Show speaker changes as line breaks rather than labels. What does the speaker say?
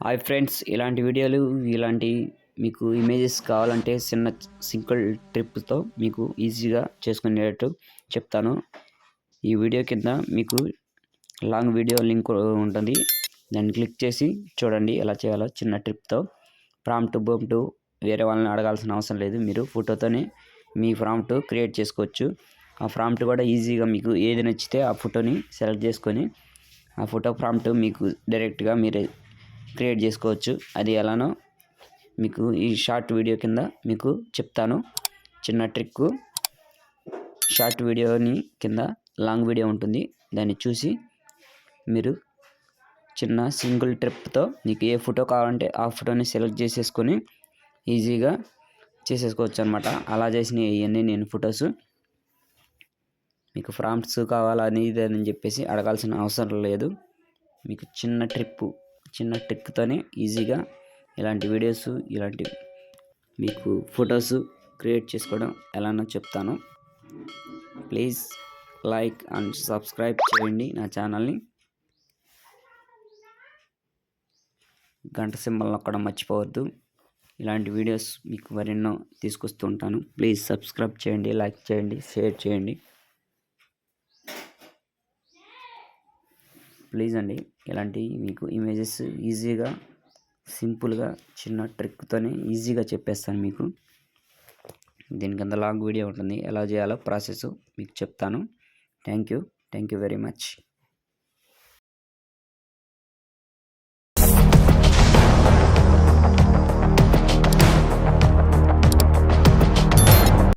Hi friends, ఇలాంటి వీడియోలు మీకు ఇమేజెస్ కావాలంటే సింపుల్ ట్రిప్తో మీకు ఈజీగా చేసుకునేటట్టు చెప్తాను. ఈ వీడియో కింద మీకు లాంగ్ వీడియో లింక్ ఉంటుంది. దాన్ని క్లిక్ చేసి చూడండి ఎలా చేయాలో. చిన్న ట్రిప్తో ప్రాంప్ట్ వేరే వాళ్ళని అడగాల్సిన అవసరం లేదు. మీరు ఫోటోతోనే మీ ప్రాంప్ట్ క్రియేట్ చేసుకోవచ్చు. ఆ ప్రాంప్ట్ కూడా ఈజీగా మీకు ఏది నచ్చితే ఆ ఫోటోని సెలెక్ట్ చేసుకొని ఆ ఫోటో ప్రాంప్ట్ మీకు డైరెక్ట్గా మీరే క్రియేట్ చేసుకోవచ్చు. అది ఎలానో మీకు ఈ షార్ట్ వీడియో కింద మీకు చెప్తాను. చిన్న ట్రిక్. షార్ట్ వీడియోని కింద లాంగ్ వీడియో ఉంటుంది. దాన్ని చూసి మీరు చిన్న సింగిల్ ట్రిప్తో మీకు ఏ ఫోటో కావాలంటే ఆ ఫోటోని సెలెక్ట్ చేసేసుకొని ఈజీగా చేసేసుకోవచ్చు అనమాట. అలా చేసిన ఇవన్నీ నేను ఫొటోస్. మీకు ప్రాంప్ట్స్ కావాలని ఇదని చెప్పేసి అడగాల్సిన అవసరం లేదు. మీకు చిన్న ట్రిక్తోనే ఈజీగా ఇలాంటి వీడియోస్, ఇలాంటి మీకు ఫొటోస్ క్రియేట్ చేసుకోవడం ఎలానో చెప్తాను. ప్లీజ్ లైక్ అండ్ సబ్స్క్రైబ్ చేయండి నా ఛానల్ని. గంట సింబల్ నొక్కడం మర్చిపోవద్దు. ఇలాంటి వీడియోస్ మీకు మరెన్నో తీసుకొస్తూ ఉంటాను. ప్లీజ్ సబ్స్క్రైబ్ చేయండి, లైక్ చేయండి, షేర్ చేయండి. ప్లీజ్ అండి. ఇలాంటి మీకు ఇమేజెస్ ఈజీగా, సింపుల్గా చిన్న ట్రిక్తోనే ఈజీగా చెప్పేస్తాను మీకు. దీని కింద లాంగ్ వీడియో ఉంటుంది. ఎలా చేయాలో ప్రాసెస్ మీకు చెప్తాను. Thank you very much.